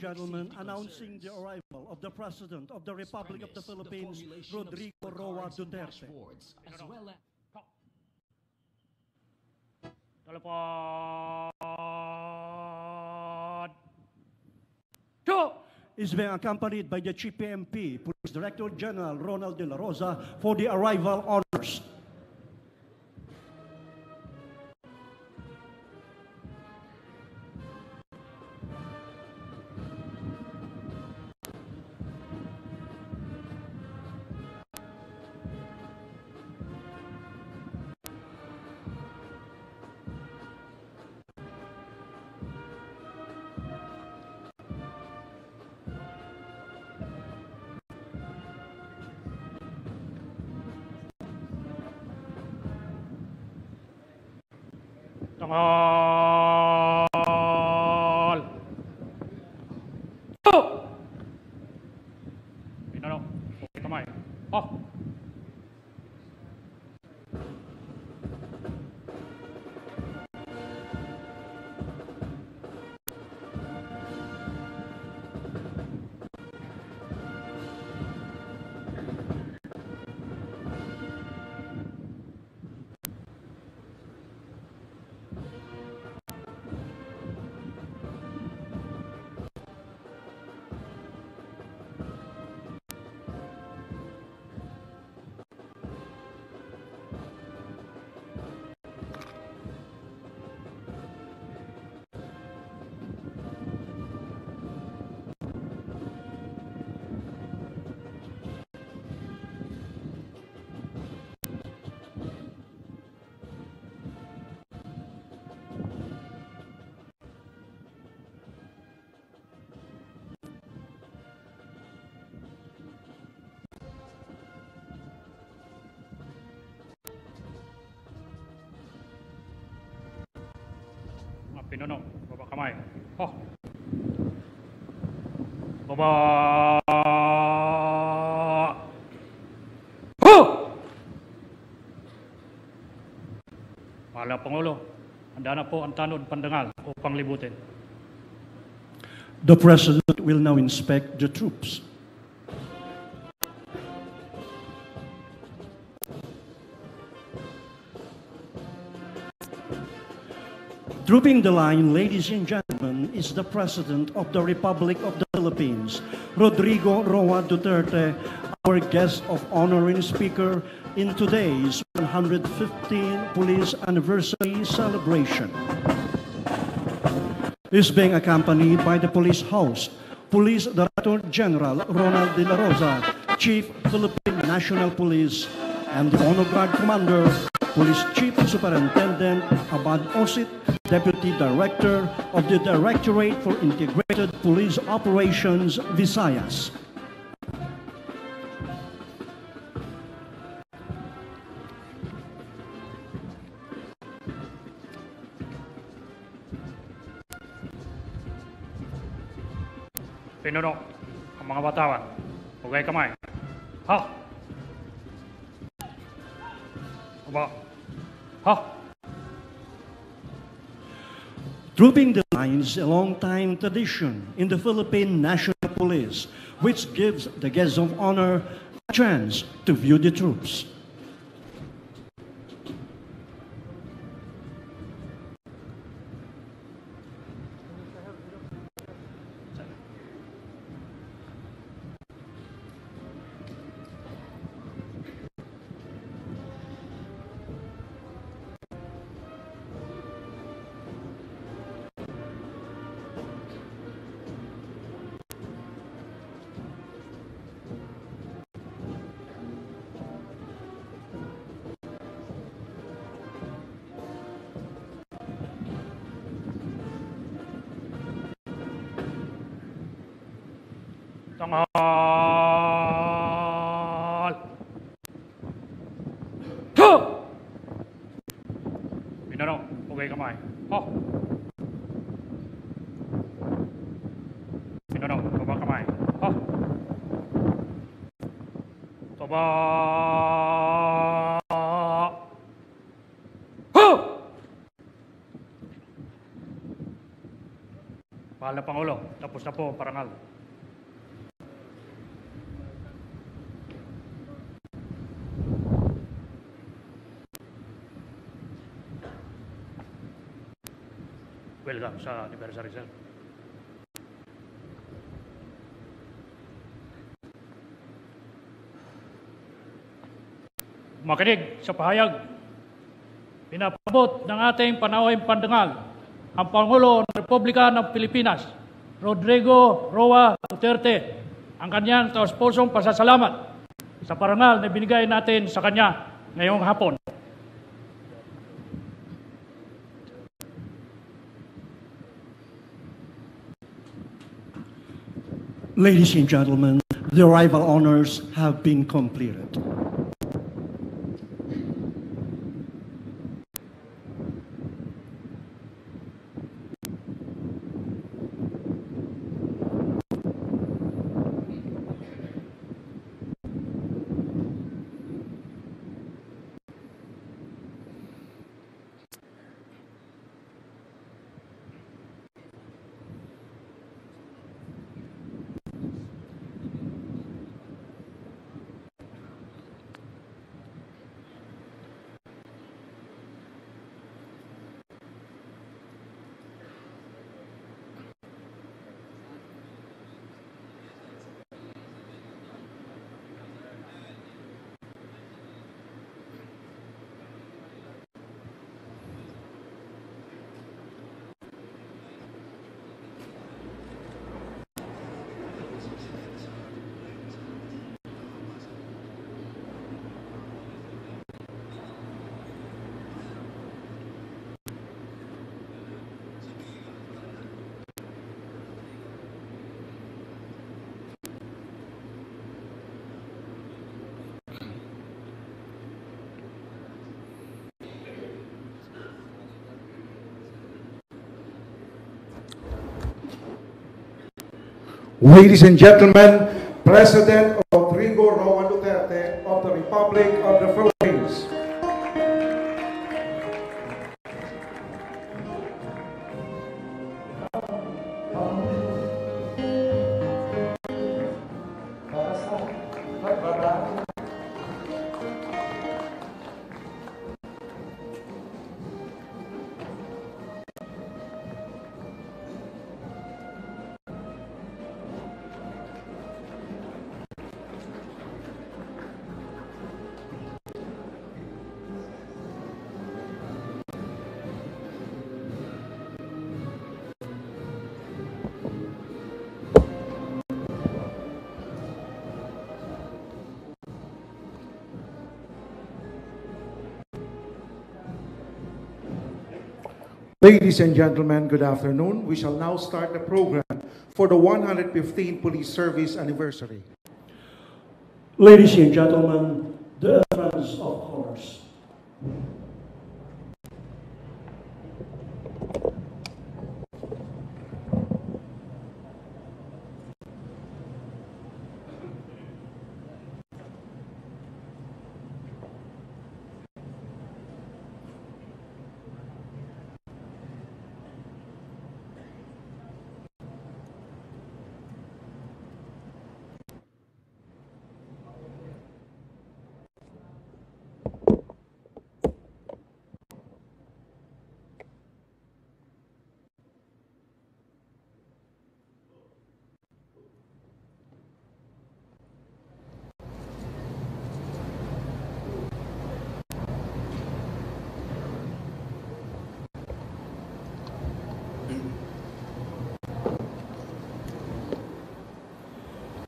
gentlemen, announcing the arrival of the President of the Republic of the Philippines, Rodrigo Roa Duterte. Is being accompanied by the Chief PMP, Police Director General Ronald de la Rosa, for the arrival honors. Tanggal. Pinano. Okay, kamay. Oh. Pinono, baba kamay. Oh. Baba. Oh! Mahal Pangulo, handa na po ang tanod pandangal upang libutin. The President will now inspect the troops. Trooping the line, ladies and gentlemen, is the President of the Republic of the Philippines, Rodrigo Roa Duterte, our guest of honor and speaker in today's 115th Police Anniversary celebration. He is being accompanied by the Police House, Police Director General Ronald de la Rosa, Chief Philippine National Police, and the Honor Guard Commander, Police Chief Superintendent Abad Osit, Deputy Director of the Directorate for Integrated Police Operations, Visayas. Pinuno, ang mga batawan, hugay kamay. Ha! Baba. Ha! Trooping the line is a long-time tradition in the Philippine National Police, which gives the guests of honor a chance to view the troops. Tanggal. Go! Pinano, hugay kamay. Oh. Pinano, baba kamay. Oh. Baba. Mahal na Pangulo, tapos na po ang parangal. Welcome sa anniversary, sir. Makinig sa pahayag. Pinapabot ng ating panauhing pandangal ang Pangulo ng Republika ng Pilipinas, Rodrigo Duterte, ang kanyang taus-pusong pasasalamat sa parangal na binigay natin sa kanya ngayong hapon. Ladies and gentlemen, the arrival honors have been completed. Ladies and gentlemen, President Rodrigo Duterte of the Republic of the Philippines. Ladies and gentlemen, good afternoon. We shall now start the program for the 115th Police Service Anniversary. Ladies and gentlemen, the entrance of honors.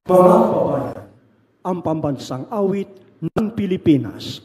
Mga kababayan, ang pambansang awit ng Pilipinas.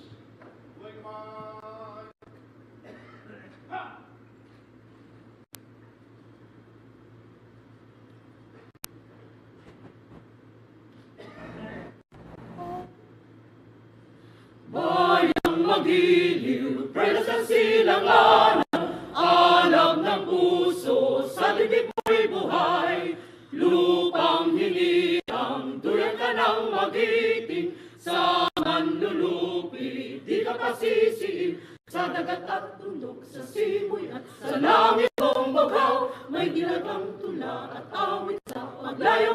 Bayang magiliw, preno sa silanganan, alam ng puso, sa dibdib mo'y buhay, lupang hinirang, duyan ka ng magiting, sa manlulupi, di ka pasisiin, sa dagat at tundok, sa simoy at sa langit mong bagaw, may dilagang tula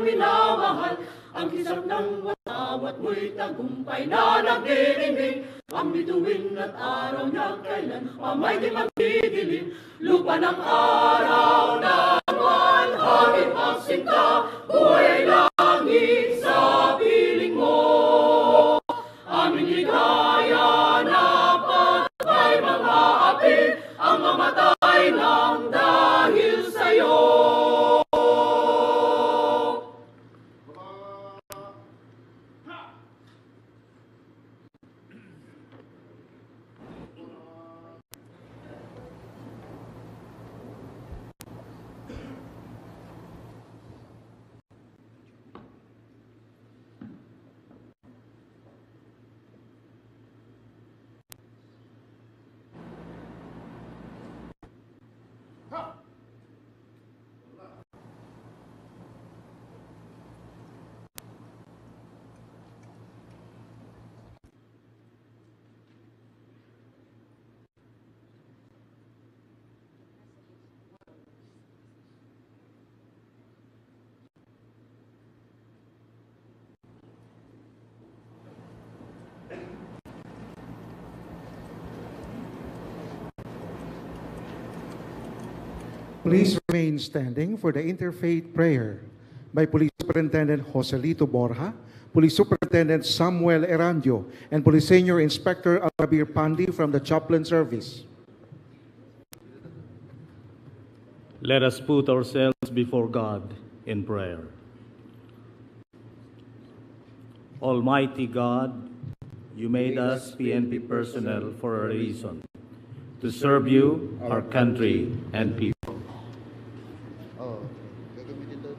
minamahal, ang kisap ng watawat mo'y tagumpay na nagdidinig. Ang bituin at araw na kailan pamay di magdidilim. Lupa ng araw naman, hangin magsinta, buhay langit sa piling mo. Aming ligaya na patay mga api, ang mamatay ng dahil sa'yo. Please remain standing for the interfaith prayer by Police Superintendent Joselito Borja, Police Superintendent Samuel Erandio, and Police Senior Inspector Alabir Pandi from the Chaplain Service. Let us put ourselves before God in prayer. Almighty God, you made us PNP personnel for a reason, to serve you, our country, and people.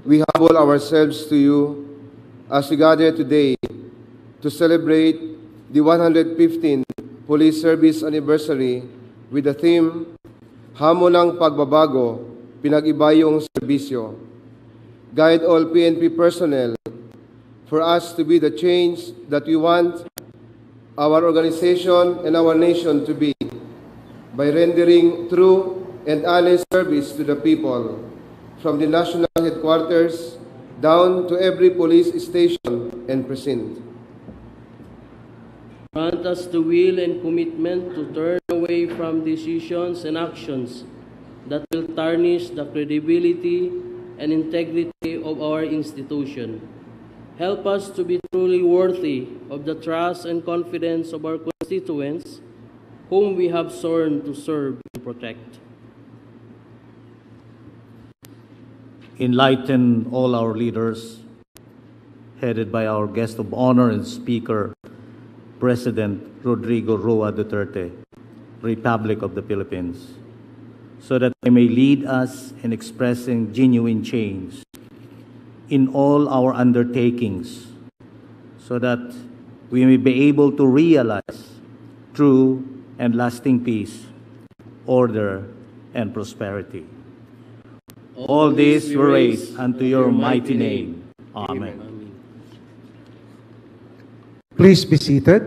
We humble ourselves to you as we gather today to celebrate the 115th Police Service Anniversary with the theme, Hamon ng Pagbabago, Pinag-iba yung Serbisyo. Guide all PNP personnel for us to be the change that we want our organization and our nation to be by rendering true and honest service to the people, from the national headquarters down to every police station and precinct. Grant us the will and commitment to turn away from decisions and actions that will tarnish the credibility and integrity of our institution. Help us to be truly worthy of the trust and confidence of our constituents, whom we have sworn to serve and protect. Enlighten all our leaders, headed by our guest of honor and speaker, President Rodrigo Roa Duterte, Republic of the Philippines, so that they may lead us in expressing genuine change in all our undertakings, so that we may be able to realize true and lasting peace, order, and prosperity. All this we raise unto your mighty name. Amen. Please be seated.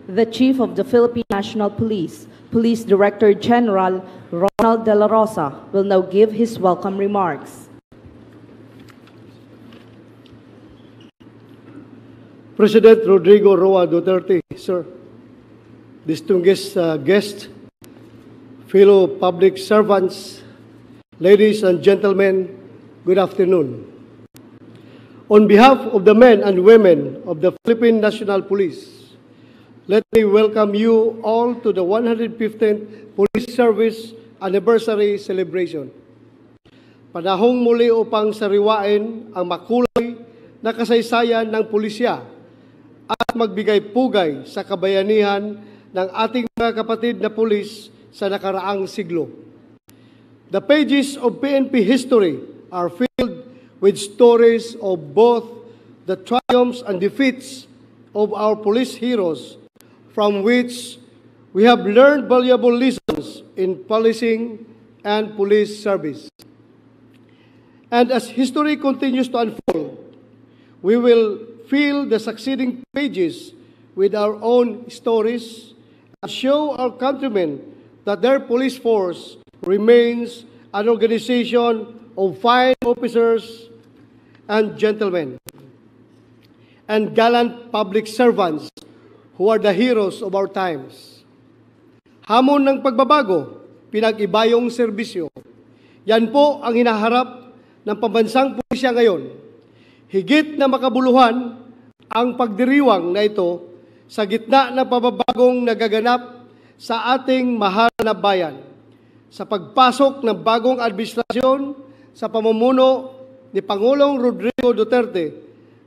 The Chief of the Philippine National Police, Police Director General Ronald De La Rosa, will now give his welcome remarks. President Rodrigo Roa Duterte, sir, distinguished guests, fellow public servants, ladies and gentlemen, good afternoon. On behalf of the men and women of the Philippine National Police, let me welcome you all to the 115th Police Service Anniversary Celebration. Panahong muli upang sariwain ang makulay na kasaysayan ng pulisya at magbigay pugay sa kabayanihan ng ating mga kapatid na pulis sa nakaraang siglo. The pages of PNP history are filled with stories of both the triumphs and defeats of our police heroes, from which we have learned valuable lessons in policing and police service. And as history continues to unfold, we will fill the succeeding pages with our own stories and show our countrymen that their police force remains an organization of fine officers and gentlemen and gallant public servants who are the heroes of our times. Hamon ng pagbabago, pinag-ibayong serbisyo. Yan po ang hinaharap ng pambansang pulisya ngayon. Higit na makabuluhan ang pagdiriwang na ito sa gitna ng pababagong nagaganap sa ating mahal na bayan. Sa pagpasok ng bagong administrasyon sa pamumuno ni Pangulong Rodrigo Duterte,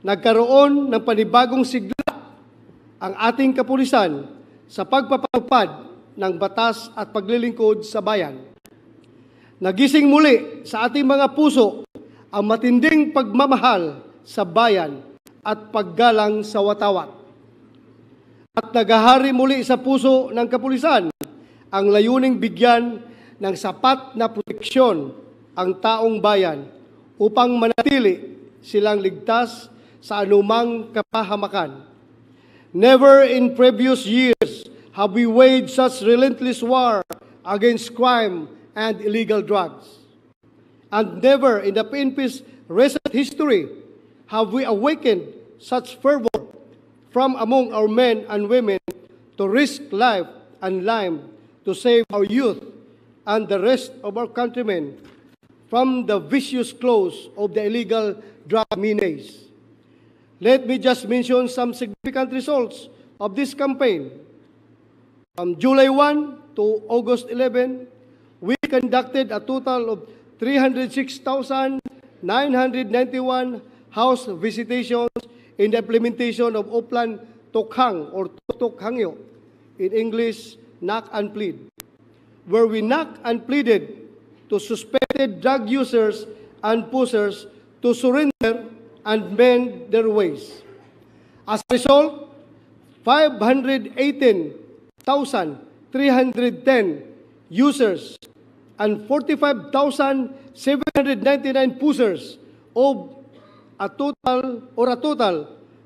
nagkaroon ng panibagong sigla ang ating kapulisan sa pagpapatupad ng batas at paglilingkod sa bayan. Nagising muli sa ating mga puso ang matinding pagmamahal sa bayan at paggalang sa watawat. At nagahari muli sa puso ng kapulisan ang layuning bigyan ng sapat na proteksyon ang taong bayan upang manatili silang ligtas sa anumang kapahamakan. Never in previous years have we waged such relentless war against crime and illegal drugs. And never in the PNP's recent history have we awakened such fervor from among our men and women to risk life and limb to save our youth and the rest of our countrymen from the vicious claws of the illegal drug menace. Let me just mention some significant results of this campaign. From July 1 to August 11, we conducted a total of 306,991 house visitations in the implementation of Oplan Tokhang or Tokhangyo, in English, knock and plead, where we knocked and pleaded to suspected drug users and pushers to surrender and mend their ways. As a result, 518,310 users and 45,799 pushers of a total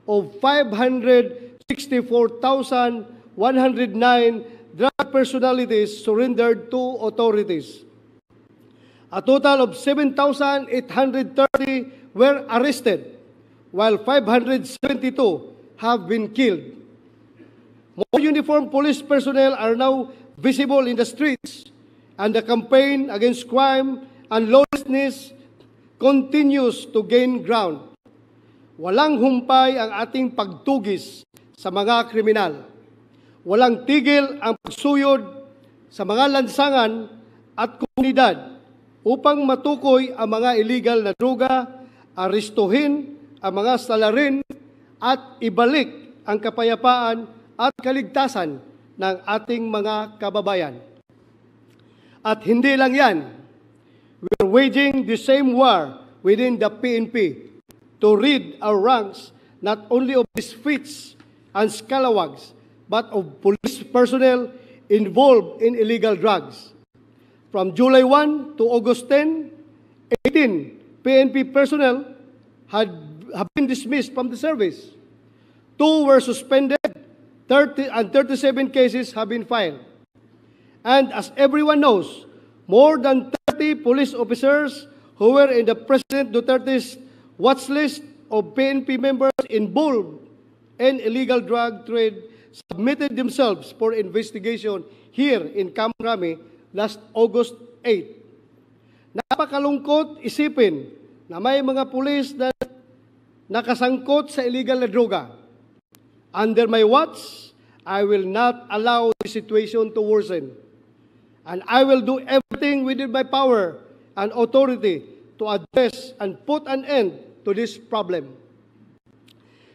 of 564,109 drug personalities surrendered to authorities. A total of 7,830 were arrested, while 572 have been killed. More uniformed police personnel are now visible in the streets, and the campaign against crime and lawlessness continues to gain ground. Walang humpay ang ating pagtugis sa mga kriminal. Walang tigil ang pagsuyod sa mga lansangan at komunidad upang matukoy ang mga illegal na droga, aristuhin ang mga salarin at ibalik ang kapayapaan at kaligtasan ng ating mga kababayan. At hindi lang yan, we are waging the same war within the PNP to rid our ranks not only of misfits and scalawags, but of police personnel involved in illegal drugs. From July 1 to August 10, 18 PNP personnel have been dismissed from the service. 2 were suspended, 37 cases have been filed. And as everyone knows, more than 30 police officers who were in the President Duterte's watch list of PNP members involved in illegal drug trade submitted themselves for investigation here in Camp Crame last August 8. Napakalungkot isipin na may mga pulis na nakasangkot sa illegal na droga. Under my watch, I will not allow the situation to worsen. And I will do everything within my power and authority to address and put an end to this problem.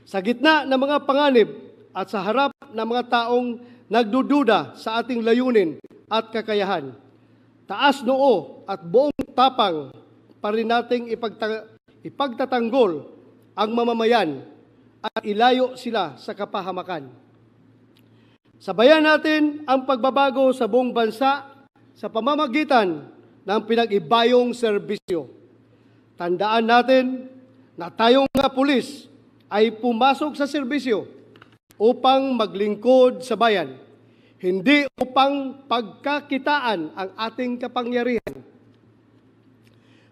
Sa gitna ng mga panganib at sa harap ng mga taong nagdududa sa ating layunin at kakayahan, taas noo at buong tapang pa rin nating ipagtatanggol ang mamamayan at ilayo sila sa kapahamakan. Sabayan natin ang pagbabago sa buong bansa sa pamamagitan ng pinag-ibayong serbisyo. Tandaan natin na tayong mga pulis ay pumasok sa serbisyo upang maglingkod sa bayan. hindi upang pagkakitaan ang ating kapangyarihan.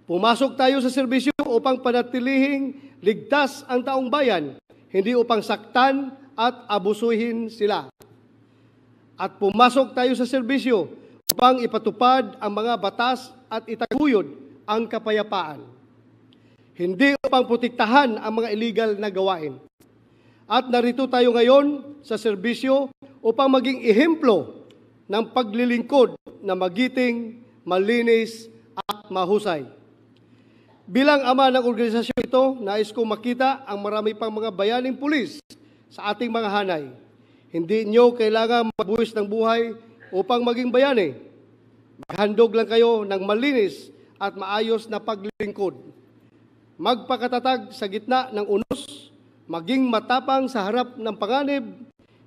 Pumasok tayo sa serbisyo upang panatilihing ligtas ang taong bayan, hindi upang saktan at abusuhin sila. At pumasok tayo sa serbisyo upang ipatupad ang mga batas at itaguyod ang kapayapaan, hindi upang protektahan ang mga illegal na gawain. At narito tayo ngayon sa serbisyo upang maging ehemplo ng paglilingkod na magiting, malinis at mahusay. Bilang ama ng organisasyon ito, nais kong makita ang marami pang mga bayaning pulis sa ating mga hanay. Hindi nyo kailangan magbuwis ng buhay upang maging bayani. Maghandog lang kayo ng malinis at maayos na paglilingkod. Magpakatatag sa gitna ng unos, maging matapang sa harap ng panganib,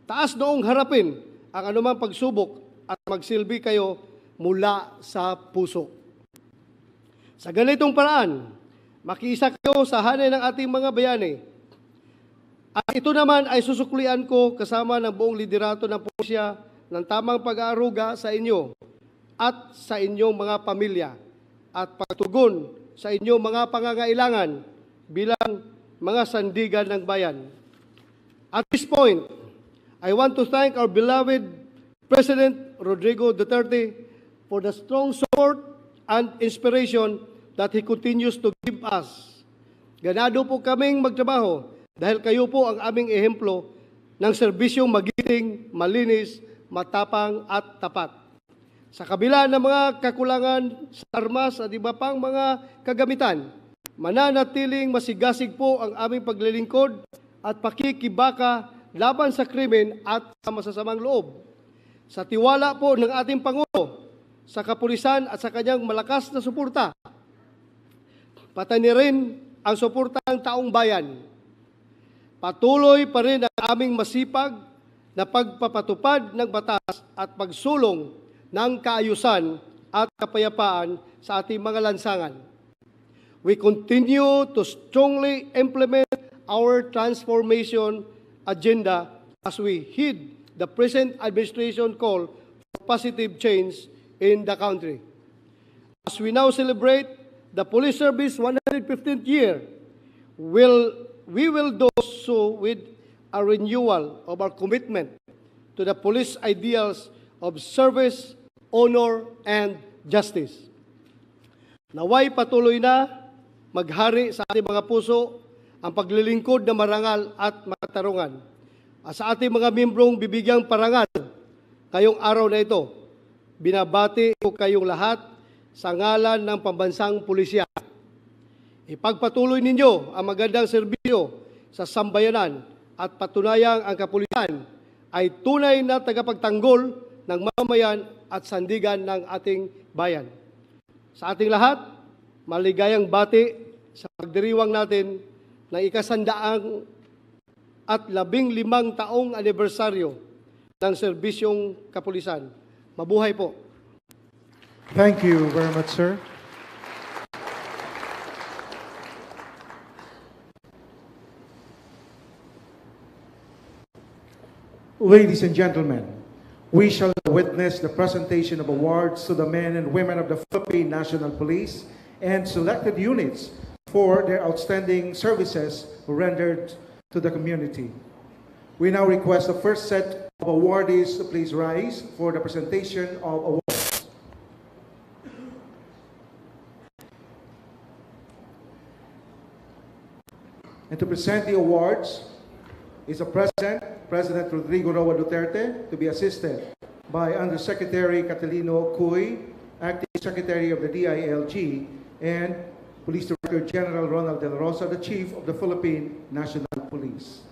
taas noong harapin ang anumang pagsubok at magsilbi kayo mula sa puso. Sa ganitong paraan, makiisa kayo sa hanay ng ating mga bayani. At ito naman ay susuklian ko kasama ng buong liderato ng pulisya ng tamang pag-aaruga sa inyo at sa inyong mga pamilya at pagtugon sa inyong mga pangangailangan bilang mga sandigan ng bayan. At this point, I want to thank our beloved President Rodrigo Duterte for the strong support and inspiration that he continues to give us. Ganado po kaming magtrabaho dahil kayo po ang aming ehemplo ng serbisyong magiting, malinis, matapang at tapat. Sa kabila ng mga kakulangan sa armas at iba pang mga kagamitan, mananatiling masigasig po ang aming paglilingkod at pakikibaka laban sa krimen at sa masasamang loob. Sa tiwala po ng ating Pangulo, sa kapulisan at sa kanyang malakas na suporta, pati rin ang suporta ng taong bayan. Patuloy pa rin ang aming masipag na pagpapatupad ng batas at pagsulong ng kaayusan at kapayapaan sa ating mga lansangan. We continue to strongly implement our transformation agenda as we heed the present administration call for positive change in the country. As we now celebrate the Police Service 115th year, we will do so with a renewal of our commitment to the police ideals of service, honor, and justice. Naway patuloy na maghari sa ating mga puso ang paglilingkod na marangal at makatarungan. At sa ating mga membrong bibigyang parangal ngayong araw na ito, binabati ko kayong lahat sa ngalan ng pambansang pulisya. Ipagpatuloy ninyo ang magandang serbisyo sa sambayanan at patunayang ang kapulisan ay tunay na tagapagtanggol ng mamamayan at sandigan ng ating bayan. Sa ating lahat, maligayang bati sa pagdiriwang natin ng ikasandaang at 15 taong anibersaryo ng serbisyong kapulisan. Mabuhay po! Thank you very much, sir. Ladies and gentlemen, we shall witness the presentation of awards to the men and women of the Philippine National Police and selected units for their outstanding services rendered to the community. We now request the first set of awardees to please rise for the presentation of awards. And to present the awards is the President Rodrigo Roa Duterte, to be assisted by Undersecretary Catalino Cuy, Acting Secretary of the DILG, and Police Director General Ronald De La Rosa, the Chief of the Philippine National Police.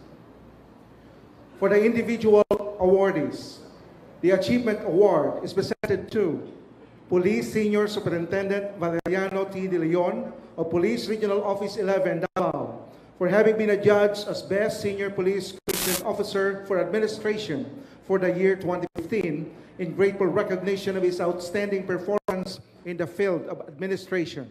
For the individual awardees, the Achievement Award is presented to Police Senior Superintendent Valeriano T. De Leon of Police Regional Office 11, Davao, for having been adjudged as Best Senior Police Commissioned Officer for Administration for the year 2015 in grateful recognition of his outstanding performance in the field of administration.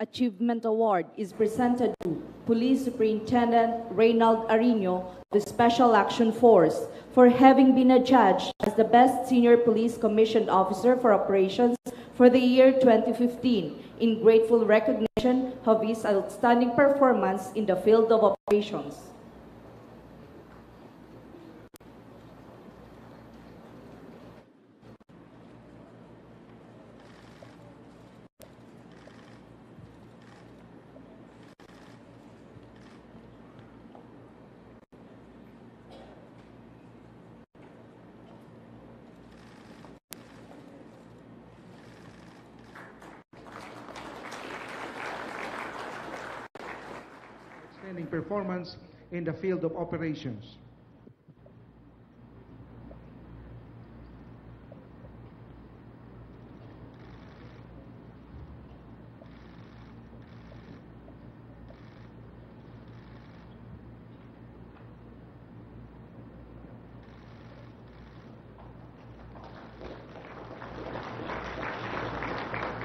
Achievement Award is presented to Police Superintendent Reynald Arino of the Special Action Force for having been adjudged as the Best Senior Police Commissioned Officer for Operations for the year 2015 in grateful recognition of his outstanding performance in the field of operations. Outstanding performance in the field of operations.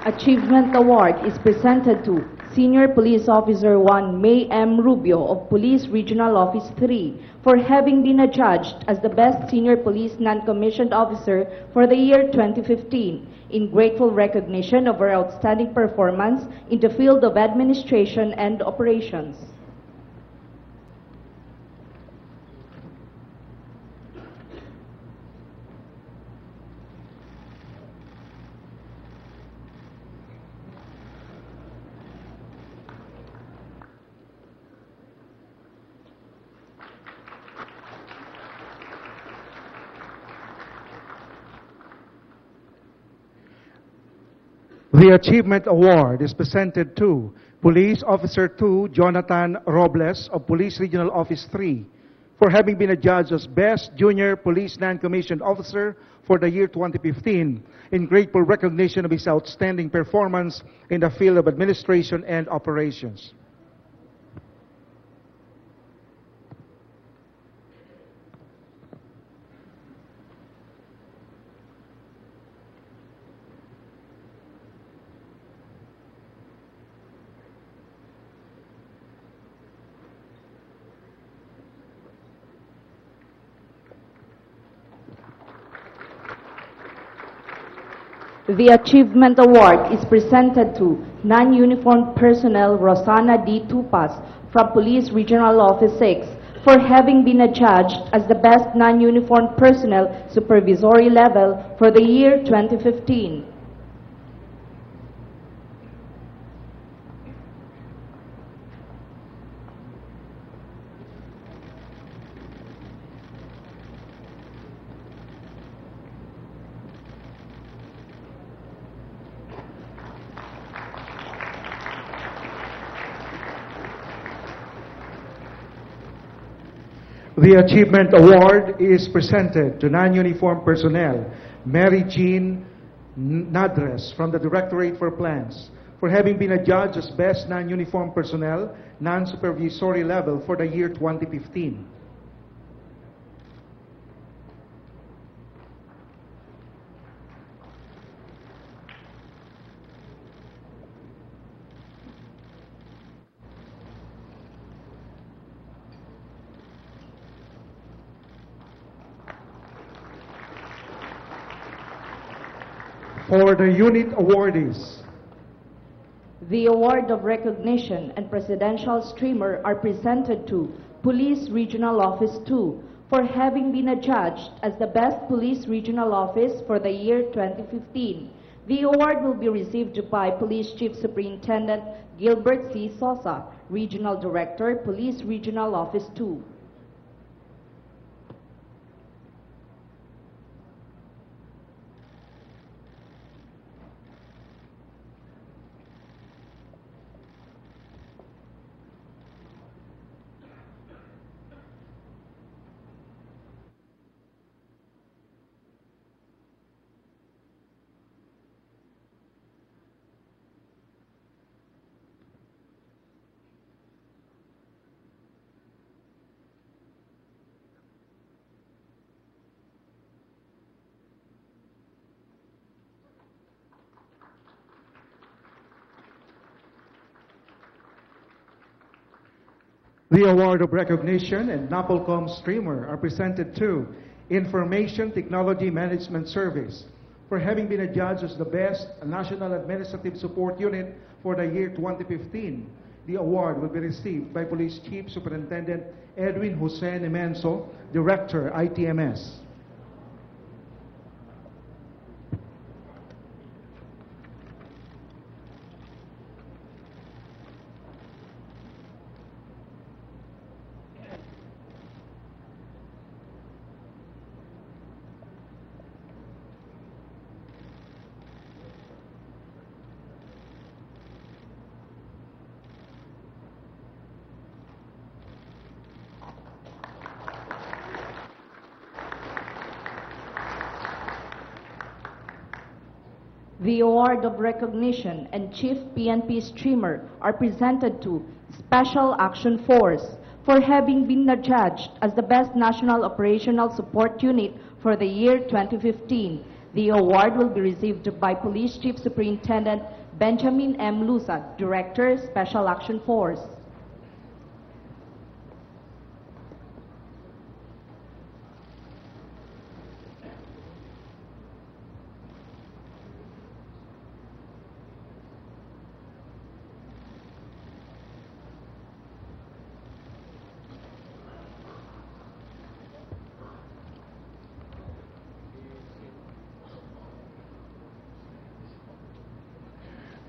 Achievement Award is presented to Senior Police Officer 1 May M. Rubio of Police Regional Office 3 for having been adjudged as the Best Senior Police Non-Commissioned Officer for the year 2015 in grateful recognition of her outstanding performance in the field of administration and operations. The Achievement Award is presented to Police Officer 2 Jonathan Robles of Police Regional Office 3 for having been adjudged as Best Junior Police Non-Commissioned Officer for the year 2015 in grateful recognition of his outstanding performance in the field of administration and operations. The Achievement Award is presented to non-uniformed personnel Rosana D. Tupas from Police Regional Office 6 for having been adjudged as the Best Non-Uniformed Personnel Supervisory Level for the year 2015. The Achievement Award is presented to non-uniformed personnel Mary Jean Nadres from the Directorate for Plans for having been adjudged as Best Non-Uniformed Personnel Non-Supervisory Level for the year 2015. For the unit awardees, the award of recognition and presidential streamer are presented to Police Regional Office 2 for having been adjudged as the Best Police Regional Office for the year 2015. The award will be received by Police Chief Superintendent Gilbert C. Sosa, Regional Director, Police Regional Office 2. The award of recognition and NAPOLCOM streamer are presented to Information Technology Management Service for having been adjudged as the best National Administrative Support Unit for the year 2015. The award will be received by Police Chief Superintendent Edwin Jose Nemenso, Director, ITMS. The award of recognition and Chief PNP streamer are presented to Special Action Force for having been adjudged as the best National Operational Support Unit for the year 2015. The award will be received by Police Chief Superintendent Benjamin M. Lusa, Director, Special Action Force.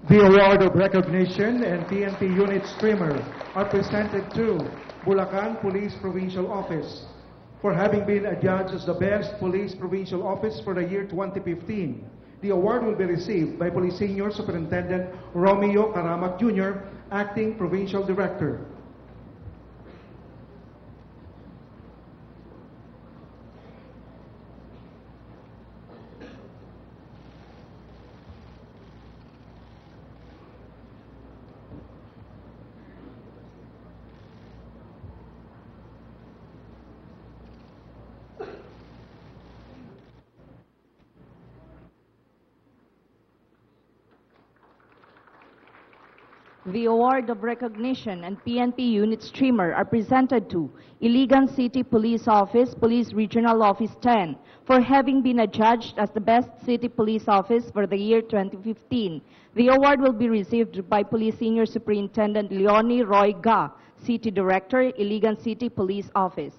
The award of recognition and PNP unit streamer are presented to Bulacan Police Provincial Office for having been adjudged as the best police provincial office for the year 2015. The award will be received by Police Senior Superintendent Romeo Caramat Jr., Acting Provincial Director. The award of recognition and PNP unit streamer are presented to Iligan City Police Office, Police Regional Office 10, for having been adjudged as the best city police office for the year 2015. The award will be received by Police Senior Superintendent Leonie Roy Ga, City Director, Iligan City Police Office.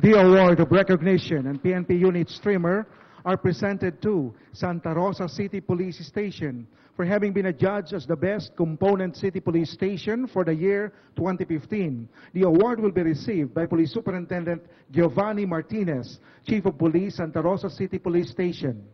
The award of recognition and PNP unit streamer are presented to Santa Rosa City Police Station for having been adjudged as the best component city police station for the year 2015. The award will be received by Police Superintendent Giovanni Martinez, Chief of Police, Santa Rosa City Police Station.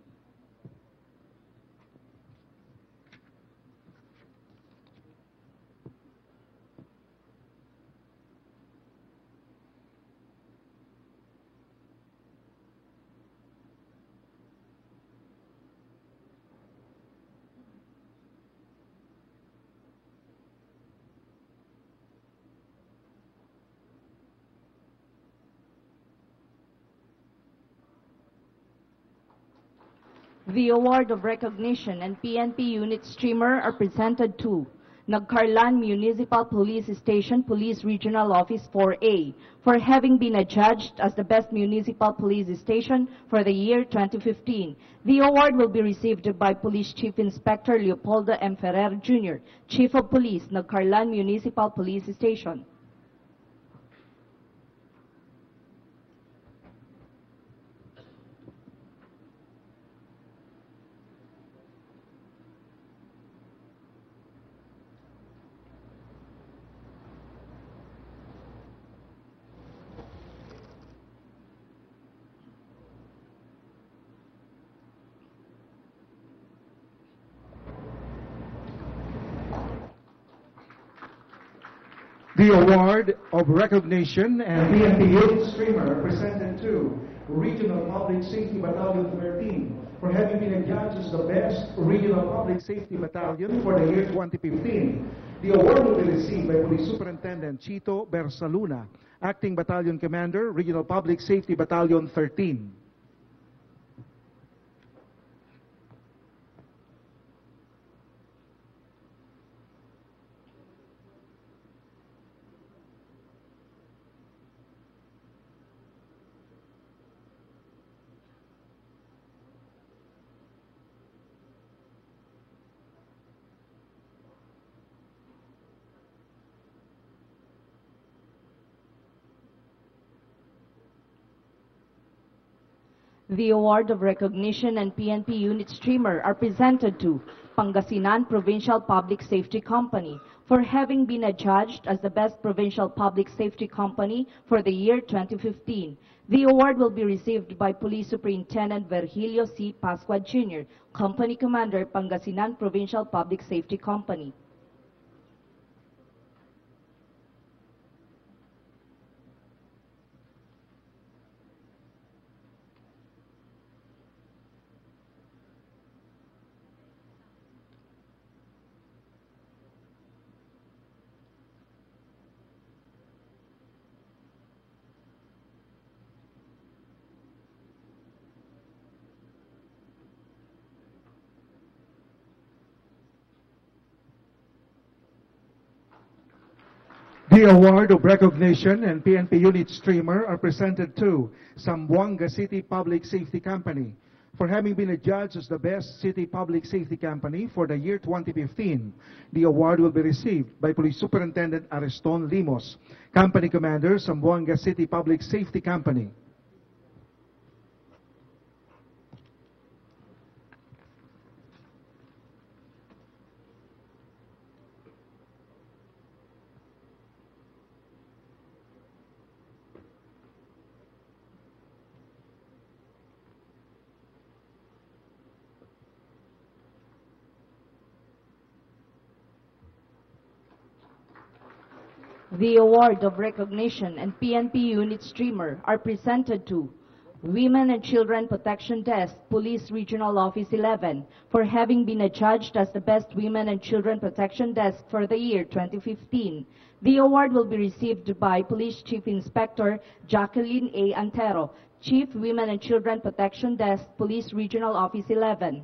The award of recognition and PNP unit streamer are presented to Nagcarlan Municipal Police Station, Police Regional Office 4A, for having been adjudged as the best municipal police station for the year 2015. The award will be received by Police Chief Inspector Leopoldo M. Ferrer Jr., Chief of Police, Nagcarlan Municipal Police Station. The award of recognition and PNP Youth Streamer presented to Regional Public Safety Battalion 13 for having been adjudged as the best regional public safety battalion for the year 2015. The award will be received by Police Superintendent Chito Bersaluna, Acting Battalion Commander, Regional Public Safety Battalion 13. The award of recognition and PNP unit streamer are presented to Pangasinan Provincial Public Safety Company for having been adjudged as the best provincial public safety company for the year 2015. The award will be received by Police Superintendent Virgilio C. Pascua Jr., Company Commander, Pangasinan Provincial Public Safety Company. The award of recognition and PNP unit streamer are presented to Zamboanga City Public Safety Company for having been adjudged as the best city public safety company for the year 2015. The award will be received by Police Superintendent Ariston Limos, Company Commander, Zamboanga City Public Safety Company. The award of recognition and PNP unit streamer are presented to Women and Children Protection Desk, Police Regional Office 11, for having been adjudged as the best Women and Children Protection Desk for the year 2015. The award will be received by Police Chief Inspector Jacqueline A. Antero, Chief Women and Children Protection Desk, Police Regional Office 11.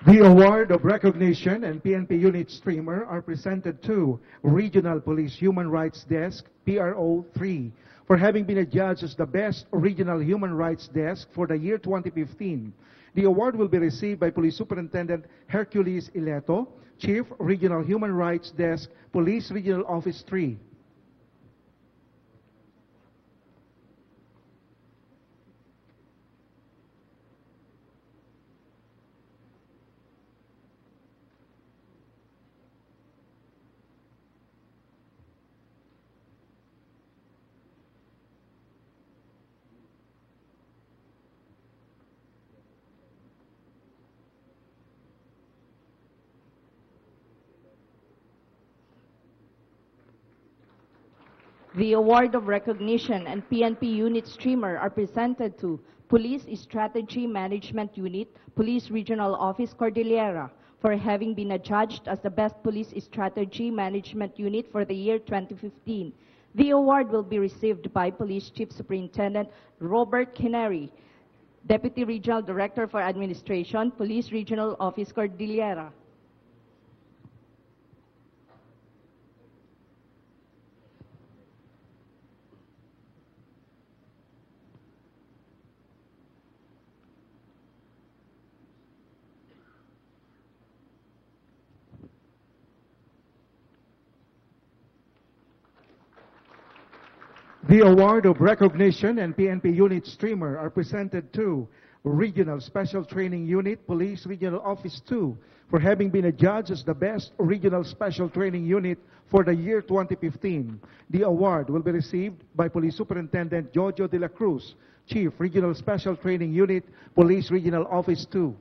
The award of recognition and PNP unit streamer are presented to Regional Police Human Rights Desk, PRO 3, for having been adjudged as the best Regional Human Rights Desk for the year 2015. The award will be received by Police Superintendent Hercules Ileto, Chief Regional Human Rights Desk, Police Regional Office 3. The award of recognition and PNP unit streamer are presented to Police Strategy Management Unit, Police Regional Office Cordillera, for having been adjudged as the best Police Strategy Management Unit for the year 2015. The award will be received by Police Chief Superintendent Robert Kinnery, Deputy Regional Director for Administration, Police Regional Office Cordillera. The award of recognition and PNP unit streamer are presented to Regional Special Training Unit, Police Regional Office 2, for having been adjudged as the best regional special training unit for the year 2015. The award will be received by Police Superintendent Jojo de la Cruz, Chief Regional Special Training Unit, Police Regional Office 2.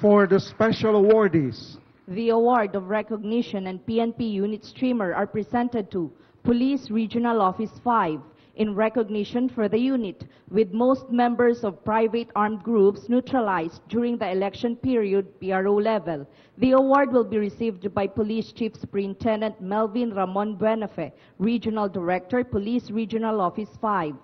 For the special awardees, The award of recognition and PNP unit streamer are presented to Police Regional Office 5 in recognition for the unit with most members of private armed groups neutralized during the election period PRO level. The award will be received by Police Chief Superintendent Melvin Ramon Buenafe, Regional Director, Police Regional Office 5.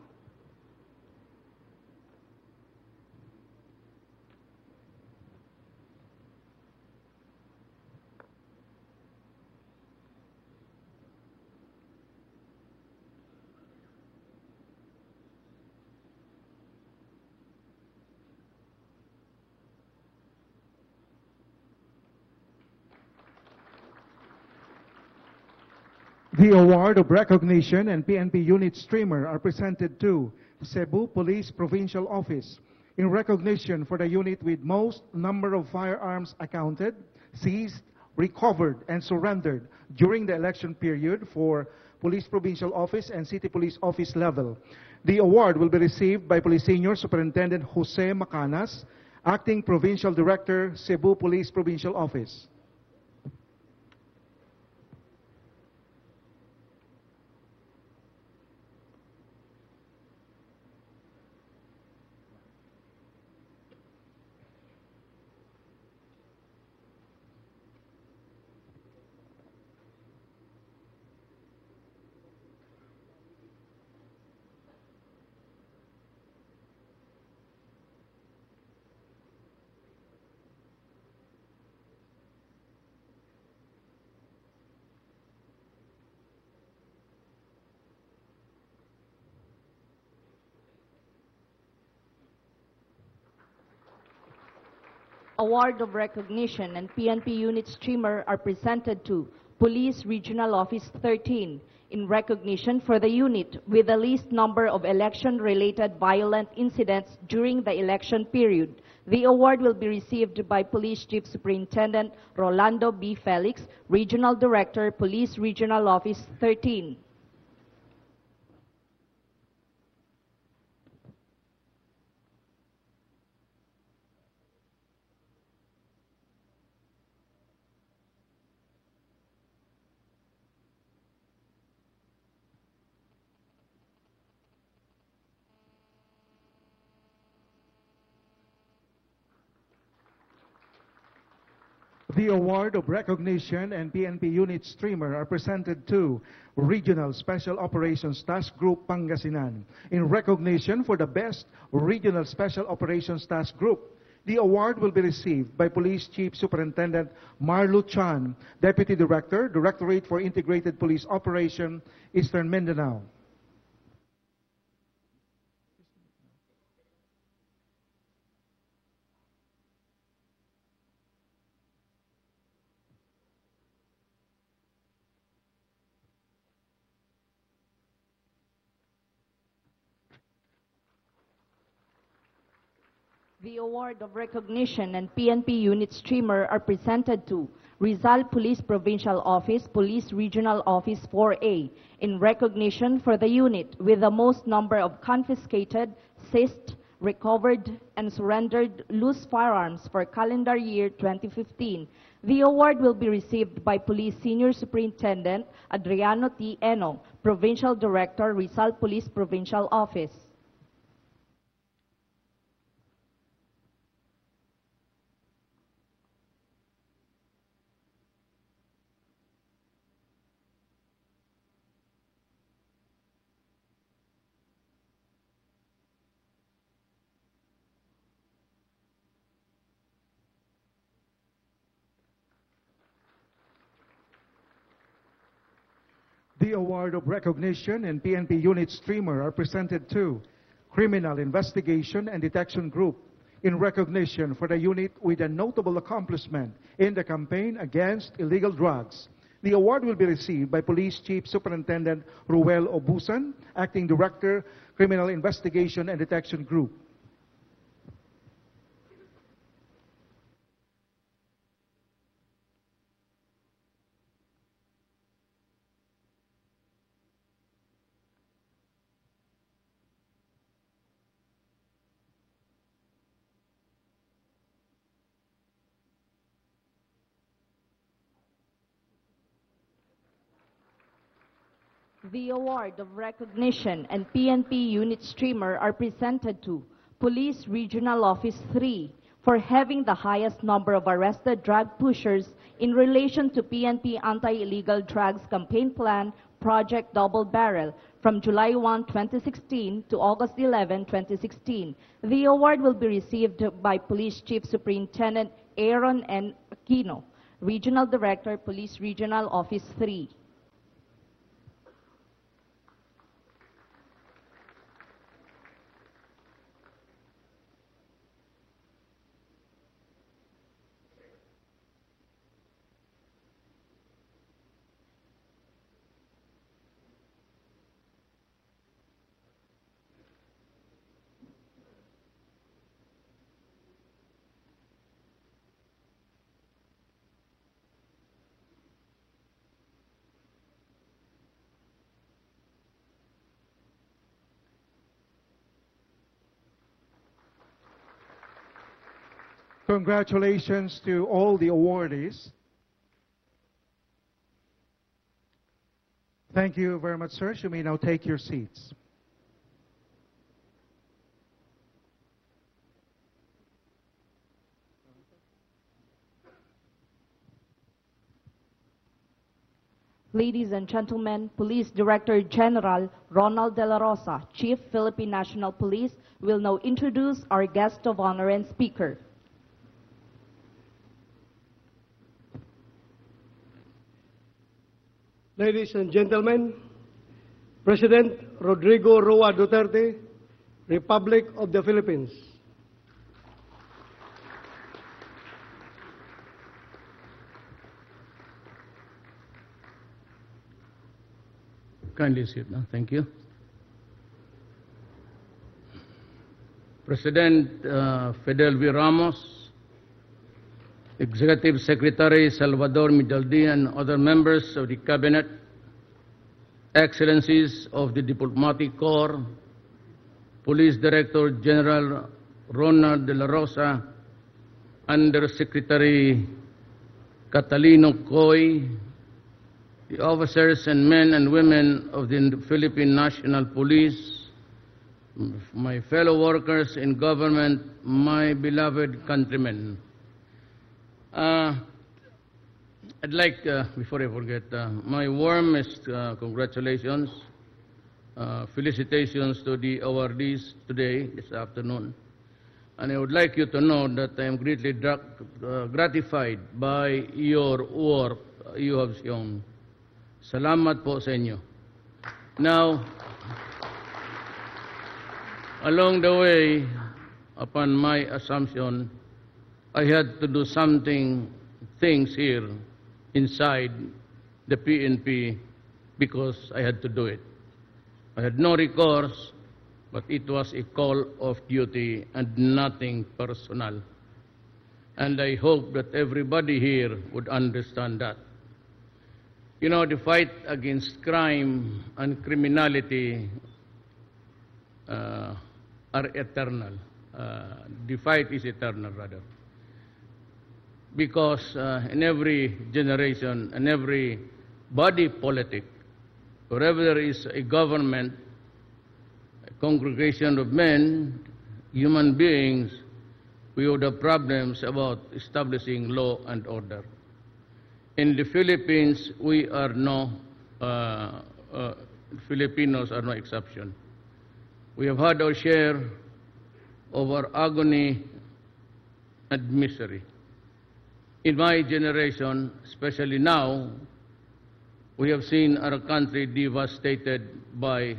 the award of recognition and PNP unit streamer are presented to Cebu Police Provincial Office in recognition for the unit with most number of firearms accounted, seized, recovered, and surrendered during the election period for Police Provincial Office and City Police Office level. The award will be received by Police Senior Superintendent Jose Macanas, Acting Provincial Director, Cebu Police Provincial Office. Award of recognition and PNP unit streamer are presented to Police Regional Office 13 in recognition for the unit with the least number of election-related violent incidents during the election period. The award will be received by Police Chief Superintendent Rolando B. Felix, Regional Director, Police Regional Office 13. The award of recognition and PNP unit streamer are presented to Regional Special Operations Task Group Pangasinan in recognition for the best Regional Special Operations Task Group. The award will be received by Police Chief Superintendent Marlu Chan, Deputy Director, Directorate for Integrated Police Operation, Eastern Mindanao. The award of recognition and PNP unit streamer are presented to Rizal Police Provincial Office, Police Regional Office 4A in recognition for the unit with the most number of confiscated, seized, recovered, and surrendered loose firearms for calendar year 2015. The award will be received by Police Senior Superintendent Adriano T. Eno, Provincial Director, Rizal Police Provincial Office. The award of recognition and PNP Unit Streamer are presented to Criminal Investigation and Detection Group in recognition for the unit with a notable accomplishment in the campaign against illegal drugs. The award will be received by Police Chief Superintendent Ruel Obusan, Acting Director, Criminal Investigation and Detection Group. The award of recognition and PNP Unit Streamer are presented to Police Regional Office 3 for having the highest number of arrested drug pushers in relation to PNP Anti-Illegal Drugs Campaign Plan Project Double Barrel from July 1, 2016 to August 11, 2016. The award will be received by Police Chief Superintendent Aaron N. Aquino, Regional Director, Police Regional Office 3. Congratulations to all the awardees. Thank you very much, sir. You may now take your seats. Ladies and gentlemen, Police Director General Ronald De La Rosa, Chief Philippine National Police, will now introduce our guest of honor and speaker. Ladies and gentlemen, President Rodrigo Roa Duterte, Republic of the Philippines. Kindly sit now. Thank you. President Fidel V. Ramos, Executive Secretary Salvador Midaldi, and other members of the Cabinet, Excellencies of the Diplomatic Corps, Police Director General Ronald De La Rosa, Undersecretary Catalino Coy, the officers and men and women of the Philippine National Police, my fellow workers in government, my beloved countrymen. I'd like, before I forget, my warmest congratulations, felicitations to the awardees today, this afternoon. And I would like you to know that I am greatly gratified by your work you have shown. Salamat po sa inyo. Now, along the way, upon my assumption, I had to do things here inside the PNP because I had to do it. I had no recourse, but it was a call of duty and nothing personal. And I hope that everybody here would understand that. You know, the fight against crime and criminality are eternal. The fight is eternal, rather. Because in every generation and every body politic, wherever there is a government, a congregation of men, human beings, we would have problems about establishing law and order. In the Philippines, we are Filipinos are no exception. We have had our share of our agony and misery. In my generation, especially now, we have seen our country devastated by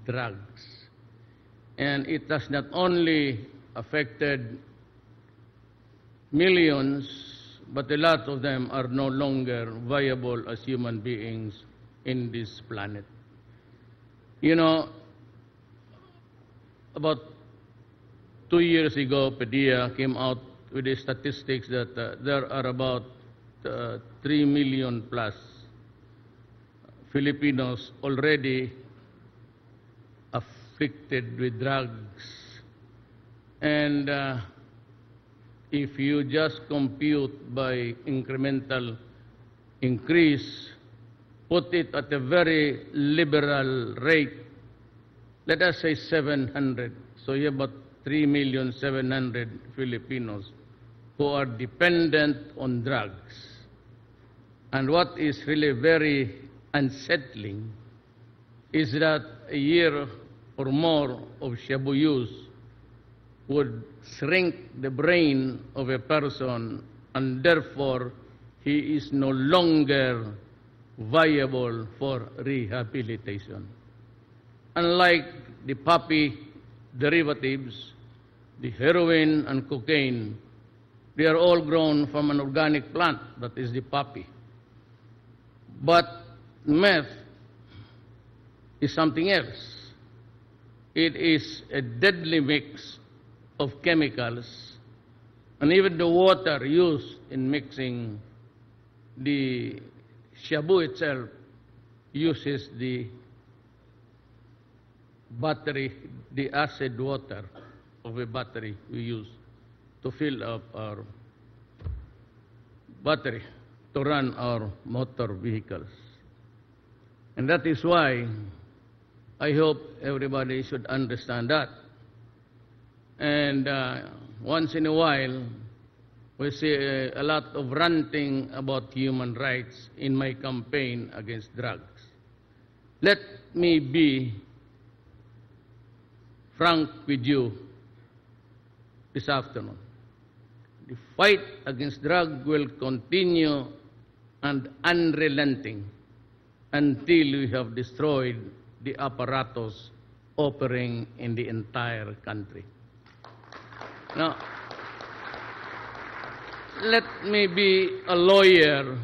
drugs. And it has not only affected millions, but a lot of them are no longer viable as human beings in this planet. You know, about 2 years ago, PDEA came out with the statistics that there are about 3 million plus Filipinos already afflicted with drugs. And if you just compute by incremental increase, put it at a very liberal rate, let us say 700. So you have about 3,700,000 Filipinos who are dependent on drugs. And what is really very unsettling is that a year or more of shabu use would shrink the brain of a person, and therefore he is no longer viable for rehabilitation. Unlike the poppy derivatives, the heroin and cocaine, they are all grown from an organic plant, that is the poppy. But meth is something else. It is a deadly mix of chemicals, and even the water used in mixing the shabu itself uses the battery, the acid water of a battery we use to fill up our battery to run our motor vehicles. And that is why I hope everybody should understand that. And once in a while, we see a lot of ranting about human rights in my campaign against drugs. Let me be frank with you this afternoon. The fight against drugs will continue and unrelenting until we have destroyed the apparatus operating in the entire country. Now, let me be a lawyer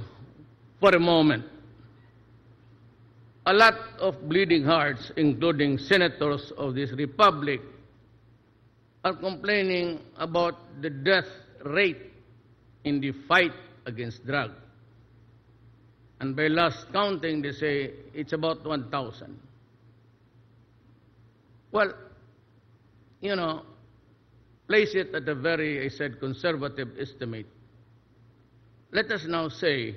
for a moment. A lot of bleeding hearts, including senators of this republic, are complaining about the death rate in the fight against drugs. And by last counting, they say it's about 1,000. Well, you know, place it at a very, I said, conservative estimate. Let us now say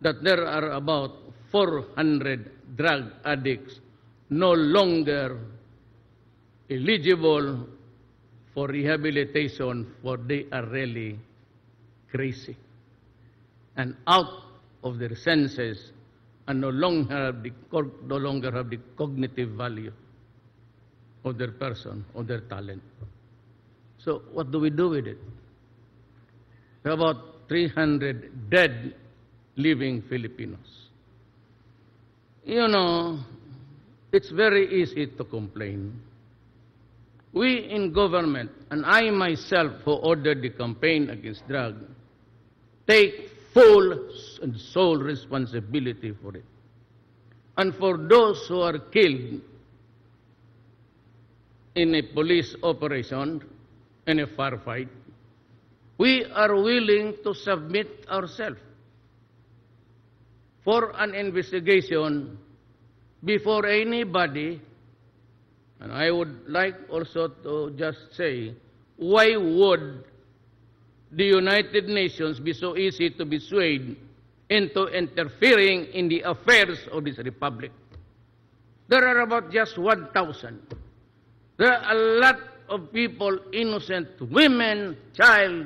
that there are about 400 drug addicts no longer eligible for rehabilitation, for they are really crazy and out of their senses and no longer have the cognitive value of their person, of their talent. So what do we do with it? We have about 300 dead living Filipinos. You know, it's very easy to complain. We in government, and I myself who ordered the campaign against drugs, take full and sole responsibility for it. And for those who are killed in a police operation, in a firefight, we are willing to submit ourselves for an investigation before anybody. And I would like also to just say, why would the United Nations be so easy to be swayed into interfering in the affairs of this republic? There are about just 1,000. There are a lot of people, innocent women, child,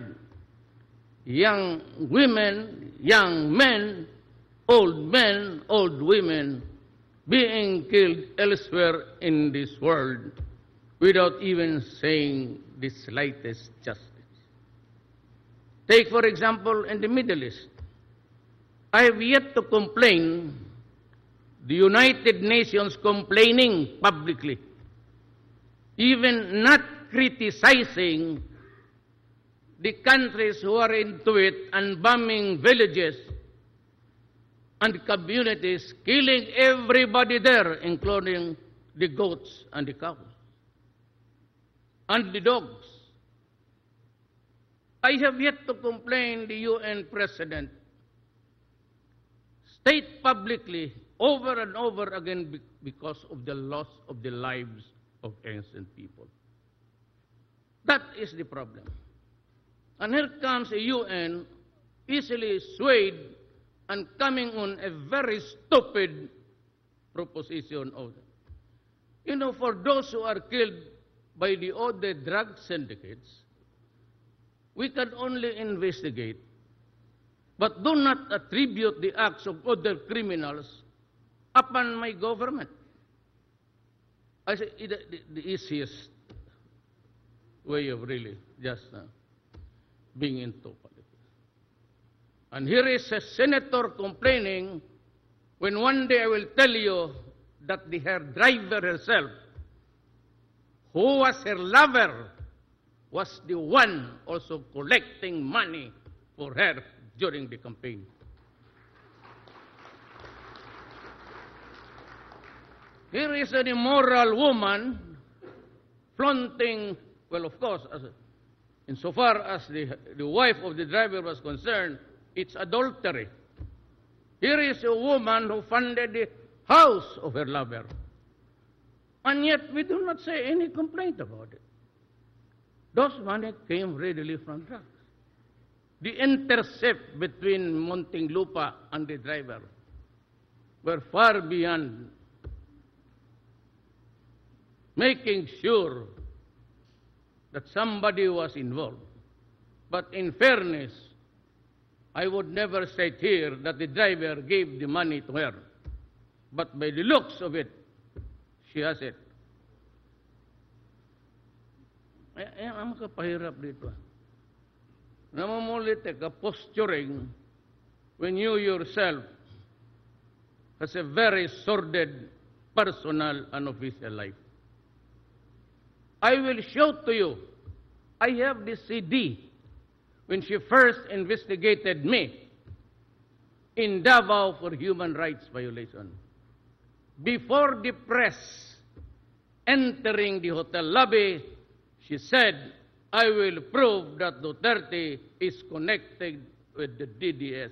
young women, young men, old women, being killed elsewhere in this world without even saying the slightest justice. Take, for example, in the Middle East, I have yet to complain the United Nations complaining publicly, even not criticizing the countries who are into it and bombing villages and communities, killing everybody there, including the goats and the cows and the dogs. I have yet to complain the UN President state publicly over and over again because of the loss of the lives of innocent people. That is the problem. And here comes a UN easily swayed and coming on a very stupid proposition of, for those who are killed by the other drug syndicates, we can only investigate, but do not attribute the acts of other criminals upon my government. I say the easiest way of really just being into politics. And here is a senator complaining when one day I will tell you that her driver herself, who was her lover, was the one also collecting money for her during the campaign. Here is an immoral woman flaunting, well, of course, insofar as the wife of the driver was concerned, it's adultery. Here is a woman who funded the house of her lover. And yet we do not say any complaint about it. Those money came readily from drugs. The intercept between Muntinlupa and the driver were far beyond making sure that somebody was involved. But in fairness, I would never say here that the driver gave the money to her. But by the looks of it, she has it. Ang makapahirap dito. Namumulit ka posturing when you yourself has a very sordid personal and official life. I will show to you, I have this CD when she first investigated me in Davao for human rights violation. Before the press entering the hotel lobby, she said, I will prove that Duterte is connected with the DDS,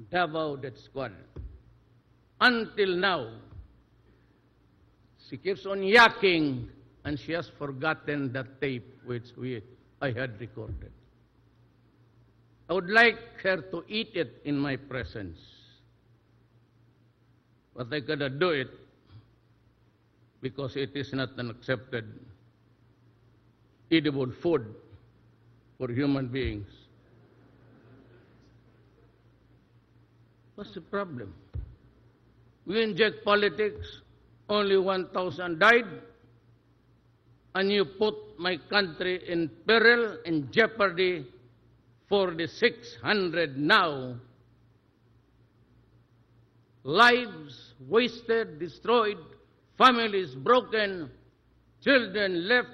Davao Death Squad. Until now, she keeps on yakking, and she has forgotten that tape which I had recorded. I would like her to eat it in my presence, but I cannot do it because it is not an accepted edible food for human beings. What's the problem? We inject politics, only 1,000 died, and you put my country in peril, in jeopardy for the 600 now. Lives wasted, destroyed, families broken, children left,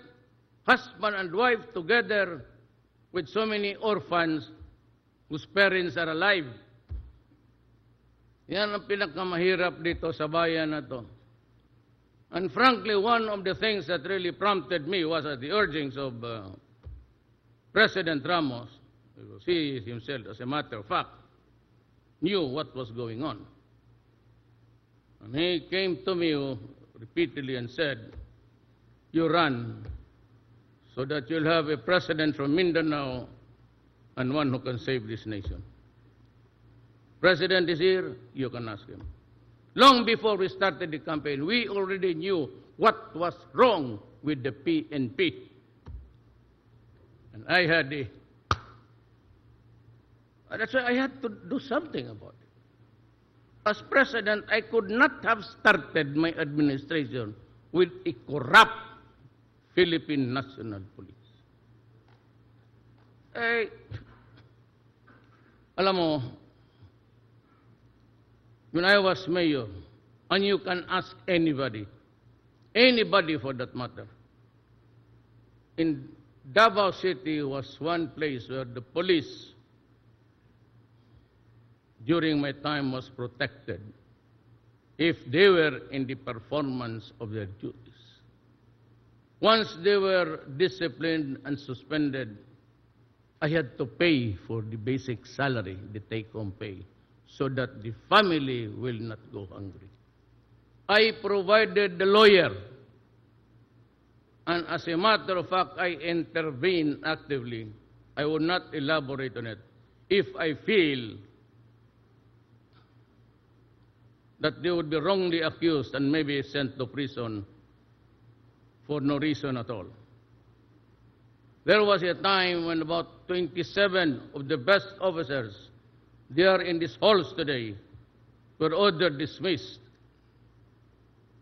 husband and wife together with so many orphans whose parents are alive. Yan ang pinakamahirap dito sa bayan na to. And frankly, one of the things that really prompted me was at the urgings of President Ramos, because he himself, as a matter of fact, knew what was going on. And he came to me repeatedly and said, you run so that you'll have a president from Mindanao and one who can save this nation. President is here, you can ask him. Long before we started the campaign, we already knew what was wrong with the PNP. And I had that's why I had to do something about it. As president, I could not have started my administration with a corrupt Philippine National Police. Alam mo, when I was mayor, and you can ask anybody for that matter, in Davao City was one place where the police during my time was protected if they were in the performance of their duties. Once they were disciplined and suspended, I had to pay for the basic salary, the take-home pay, so that the family will not go hungry. I provided the lawyer, and as a matter of fact, I intervened actively. I will not elaborate on it. If I feel that they would be wrongly accused and maybe sent to prison for no reason at all. There was a time when about 27 of the best officers there in these halls today were ordered dismissed.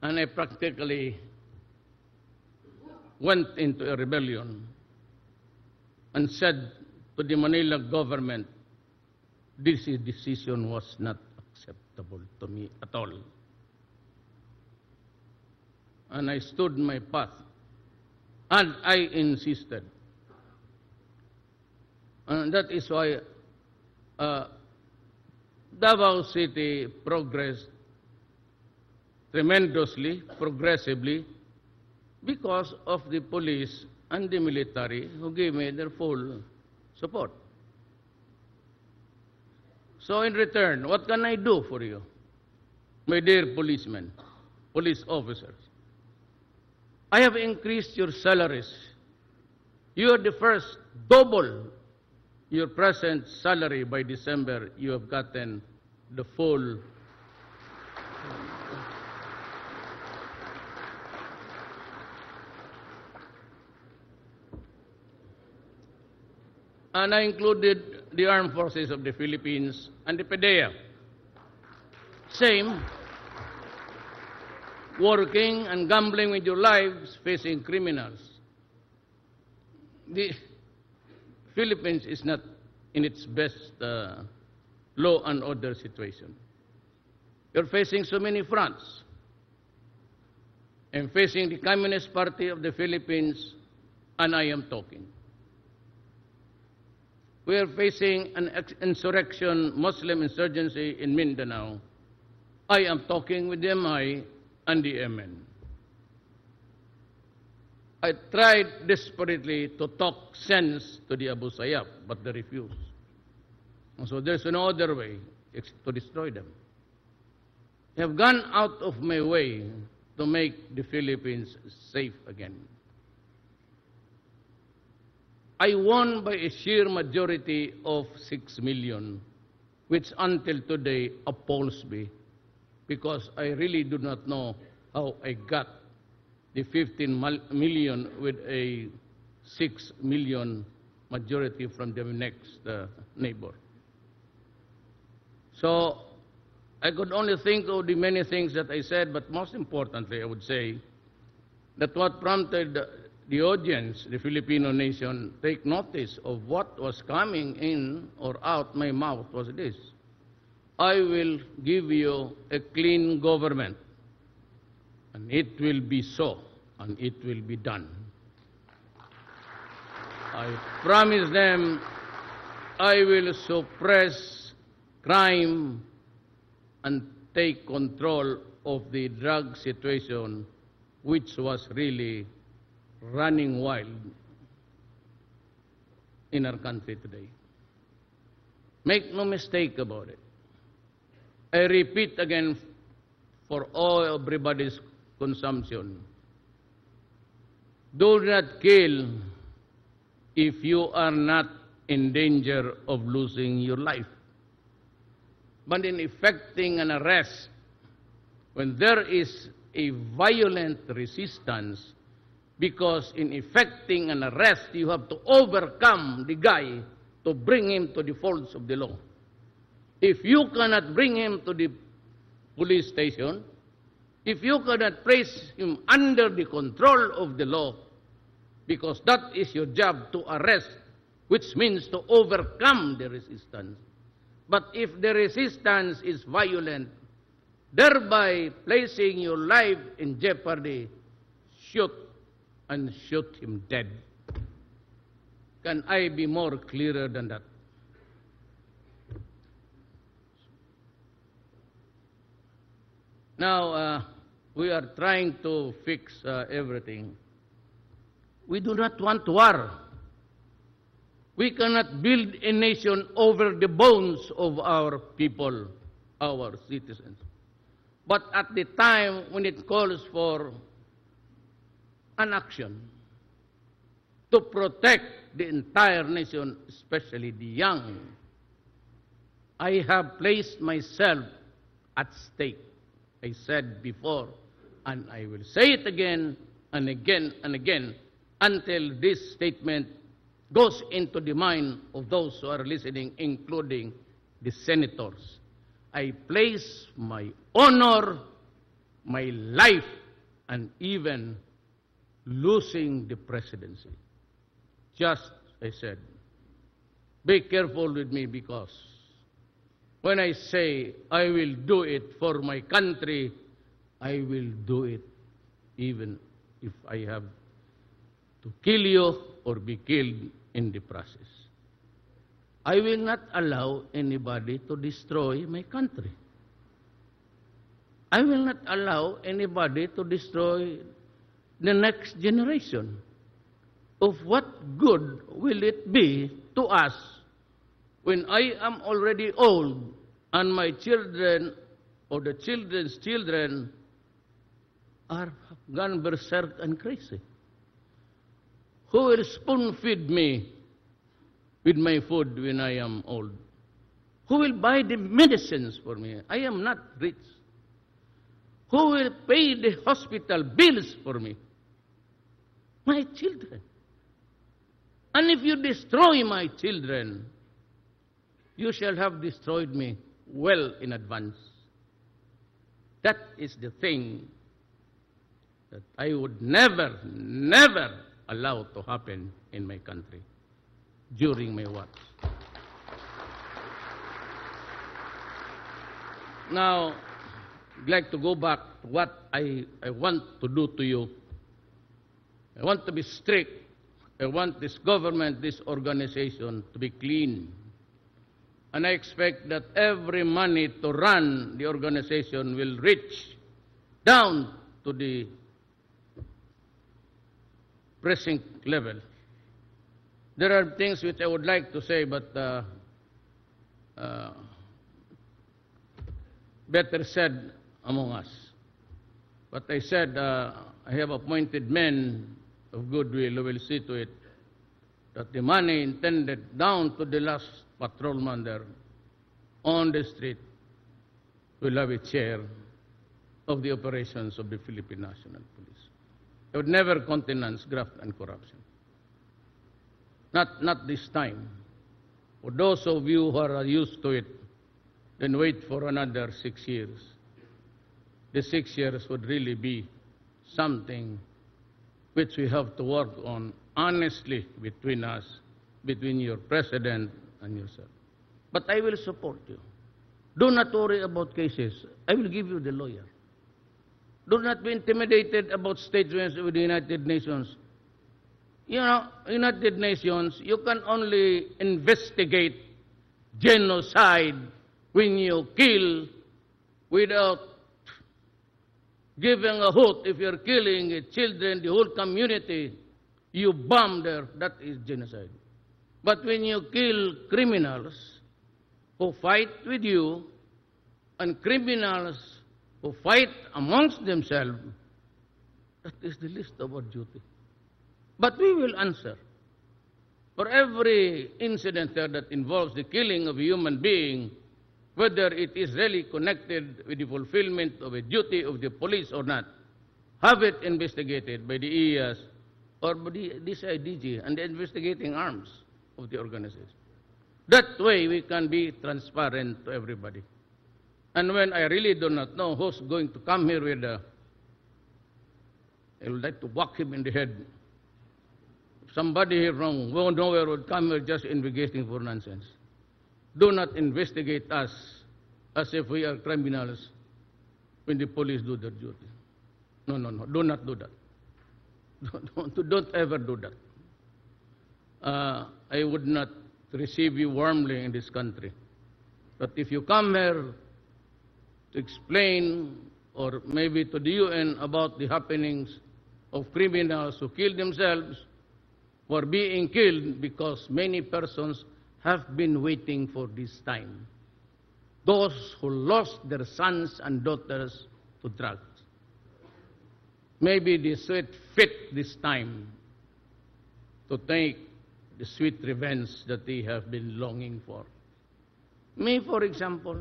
And I practically went into a rebellion and said to the Manila government, this decision was not acceptable to me at all. And I stood my path, and I insisted. And that is why Davao City progressed tremendously, progressively, because of the police and the military who gave me their full support. So in return, what can I do for you, my dear policemen, police officers? I have increased your salaries. You are the first, double your present salary by December. You have gotten the full. And I included the Armed Forces of the Philippines and the PDEA. Same, working and gambling with your lives, facing criminals. The Philippines is not in its best law and order situation. You're facing so many fronts. I'm facing the Communist Party of the Philippines, and I am talking. We are facing an insurrection, Muslim insurgency in Mindanao. I am talking with the MI and the MN. I tried desperately to talk sense to the Abu Sayyaf, but they refused. And so there's no other way to destroy them. I have gone out of my way to make the Philippines safe again. I won by a sheer majority of 6 million, which until today appalls me, because I really do not know how I got the 15 million with a 6 million majority from the next neighbor. So I could only think of the many things that I said, but most importantly, I would say that what prompted the audience, the Filipino nation, take notice of what was coming in or out my mouth was this: I will give you a clean government, and it will be so, and it will be done. I promise them I will suppress crime and take control of the drug situation, which was really running wild in our country today. Make no mistake about it. I repeat again for all everybody's consumption. Do not kill if you are not in danger of losing your life. But in effecting an arrest, when there is a violent resistance, because in effecting an arrest, you have to overcome the guy to bring him to the folds of the law. If you cannot bring him to the police station, if you cannot place him under the control of the law, because that is your job, to arrest, which means to overcome the resistance. But if the resistance is violent, thereby placing your life in jeopardy, shoot and shoot him dead. Can I be more clearer than that? Now, we are trying to fix everything. We do not want war. We cannot build a nation over the bones of our people, our citizens. But at the time when it calls for an action to protect the entire nation, especially the young, I have placed myself at stake. I said before, and I will say it again and again and again until this statement goes into the mind of those who are listening, including the senators. I place my honor, my life, and even losing the presidency. Just, I said, be careful with me, because when I say I will do it for my country, I will do it even if I have to kill you or be killed in the process. I will not allow anybody to destroy my country. I will not allow anybody to destroy the next generation. Of what good will it be to us when I am already old and my children or the children's children are gone berserk and crazy? Who will spoon feed me with my food when I am old? Who will buy the medicines for me? I am not rich. Who will pay the hospital bills for me? My children. And if you destroy my children, you shall have destroyed me well in advance. That is the thing that I would never, never allow to happen in my country during my watch. Now, I'd like to go back to what I want to do to you. I want to be strict. I want this government, this organization to be clean. And I expect that every money to run the organization will reach down to the precinct level. There are things which I would like to say, but better said among us. But I said I have appointed men of goodwill who will see to it that the money intended down to the last patrolman there on the street will have a share of the operations of the Philippine National Police. They would never countenance graft and corruption. Not this time. For those of you who are used to it, then wait for another 6 years. The 6 years would really be something which we have to work on honestly between us, between your president and yourself. But I will support you. Do not worry about cases. I will give you the lawyer. Do not be intimidated about statements with the United Nations. You know, United Nations, you can only investigate genocide when you kill without giving a hoot. If you're killing children, the whole community, you bomb there, that is genocide. But when you kill criminals who fight with you and criminals who fight amongst themselves, that is the least of our duty. But we will answer for every incident there that involves the killing of a human being, whether it is really connected with the fulfillment of a duty of the police or not. Have it investigated by the EAS or by the DCIDG and the investigating arms of the organization. That way we can be transparent to everybody. And when I really do not know who's going to come here with I would like to whack him in the head. If somebody here from nowhere would come here just investigating for nonsense. Do not investigate us as if we are criminals. when the police do their duty. No, no, no, do not do that. Don't ever do that. I would not receive you warmly in this country. But if you come here to explain, or maybe to the UN, about the happenings of criminals who kill themselves, who are being killed because many persons have been waiting for this time. Those who lost their sons and daughters to drugs. Maybe they sweat fit this time to take the sweet revenge that they have been longing for. Me, for example,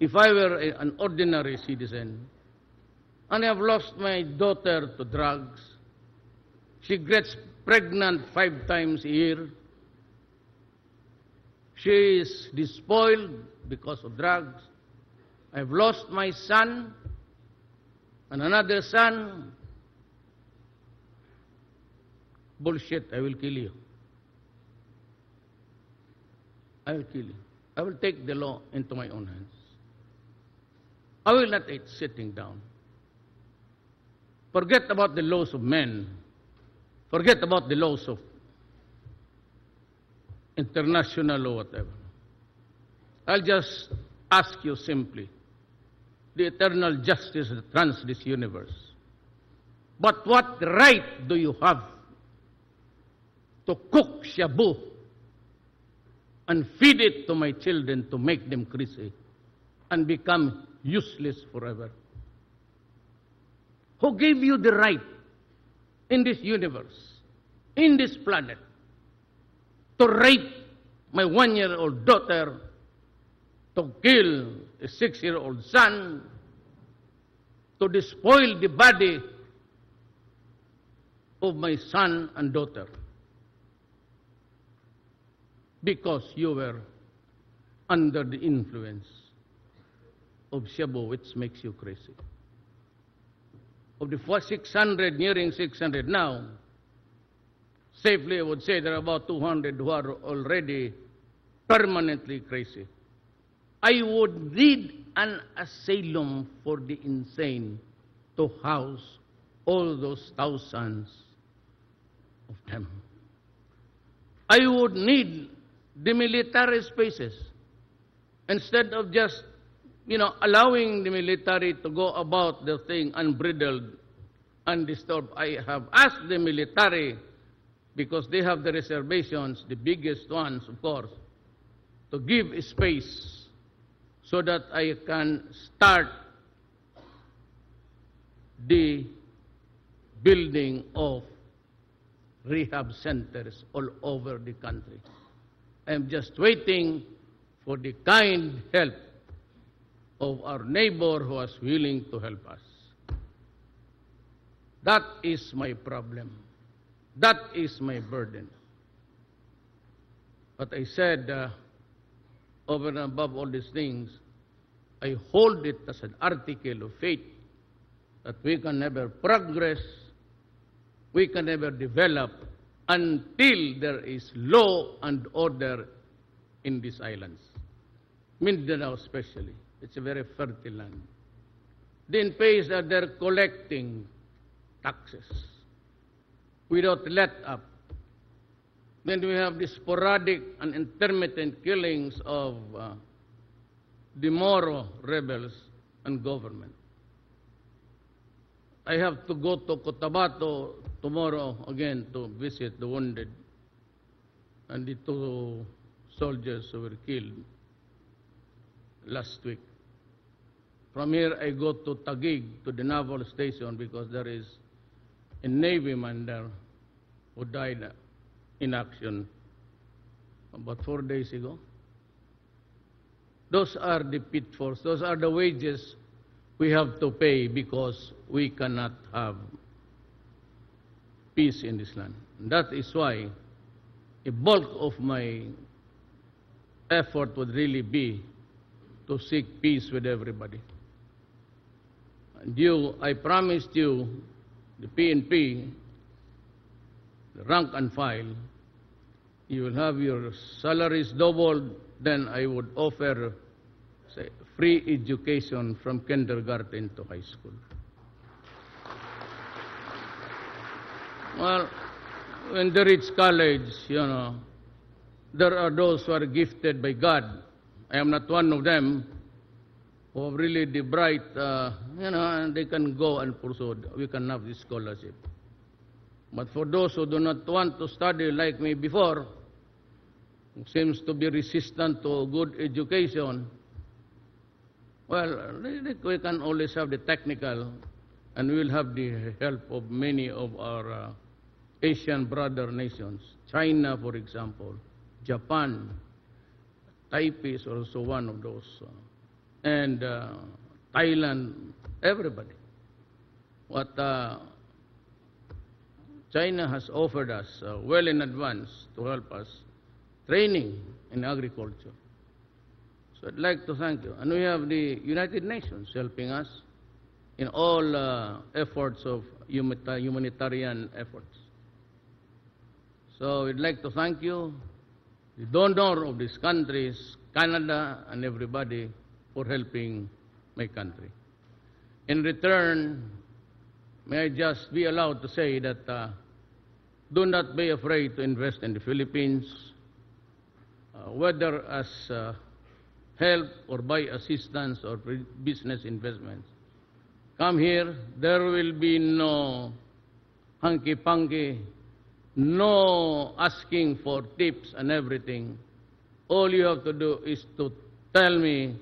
if I were an ordinary citizen and I have lost my daughter to drugs, she gets pregnant 5 times a year, she is despoiled because of drugs, I've lost my son and another son, bullshit, I will kill you. I will kill you. I will take the law into my own hands. I will not eat sitting down. Forget about the laws of men. Forget about the laws of international law, whatever. I'll just ask you simply, the eternal justice that runs this universe. But what right do you have to cook shabu and feed it to my children to make them crazy and become useless forever? Who gave you the right in this universe, in this planet, to rape my 1-year-old daughter, to kill a 6-year-old son, to despoil the body of my son and daughter? Because you were under the influence of shabu, which makes you crazy. Of the 600, nearing 600 now, safely I would say there are about 200 who are already permanently crazy. I would need an asylum for the insane to house all those thousands of them. I would need the military spaces instead of just, allowing the military to go about the thing unbridled, undisturbed. I have asked the military, because they have the reservations, the biggest ones, of course, to give space so that I can start the building of rehab centers all over the country. I am just waiting for the kind help of our neighbor who is willing to help us. That is my problem. That is my burden. But I said, over and above all these things, I hold it as an article of faith that we can never progress, we can never develop until there is law and order in these islands. Mindanao especially. It's a very fertile land. The NPAs are there collecting taxes without let up. Then we have the sporadic and intermittent killings of the Moro rebels and government. I have to go to Cotabato tomorrow again to visit the wounded and the 2 soldiers who were killed last week. From here, I go to Taguig, to the naval station, because there is a Navyman there who died in action about 4 days ago. Those are the pitfalls. Those are the wages we have to pay because we cannot have peace in this land. And that is why a bulk of my effort would really be to seek peace with everybody. And you, I promised you, the PNP, the rank and file, you will have your salaries doubled, then I would offer say, free education from kindergarten to high school. Well, when they reach college, there are those who are gifted by God. I am not one of them, who are really the bright, and they can go and pursue. We can have this scholarship. But for those who do not want to study like me before, who seems to be resistant to good education, well, we can always have the technical, and we will have the help of many of our Asian brother nations. China, for example, Japan, Taipei is also one of those, and Thailand, everybody. What China has offered us well in advance to help us training in agriculture. So I'd like to thank you. And we have the United Nations helping us in all efforts of humanitarian efforts. So we'd like to thank you, the donor of these countries, Canada and everybody, for helping my country. In return, may I just be allowed to say that do not be afraid to invest in the Philippines, whether as help or by assistance or business investments. Come here, there will be no hanky-panky, no asking for tips and everything. All you have to do is to tell me,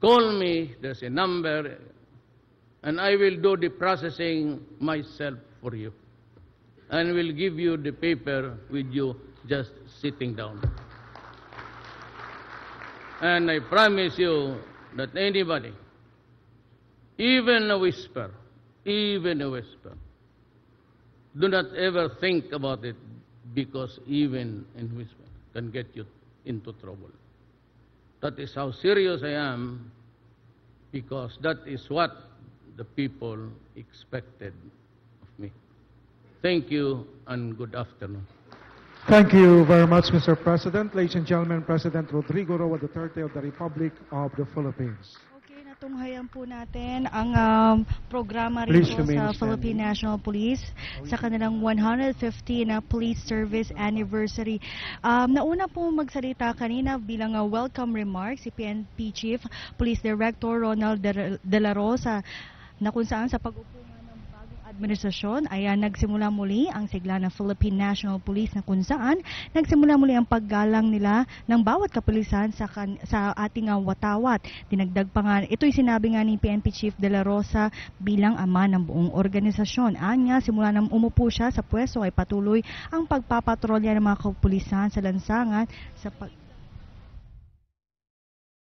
call me, there's a number, and I will do the processing myself for you. And will give you the paper with you just sitting down. And I promise you that anybody, even a whisper, do not ever think about it, because even a whisper can get you into trouble. That is how serious I am, because that is what the people expected of me. Thank you and good afternoon. Thank you very much, Mr. President. Ladies and gentlemen, President Rodrigo Roa Duterte of the Republic of the Philippines. Okay, natunghayan po natin ang programa rin po sa Philippine National Police sa kanilang 150 na Police Service Anniversary. Nauna po magsalita kanina bilang welcome remarks si PNP Chief Police Director Ronald De La Rosa, na kung saan sa pag-upo administrasyon ay nagsimula muli ang sigla ng Philippine National Police, na kung saan nagsimula muli ang paggalang nila ng bawat kapulisan sa ating watawat. Dinagdag pa nga, ito'y sinabi nga ni PNP Chief De La Rosa bilang ama ng buong organisasyon. Anya, simula nang umupo siya sa pwesto ay patuloy ang pagpapatrolya ng mga kapulisan sa lansangan sa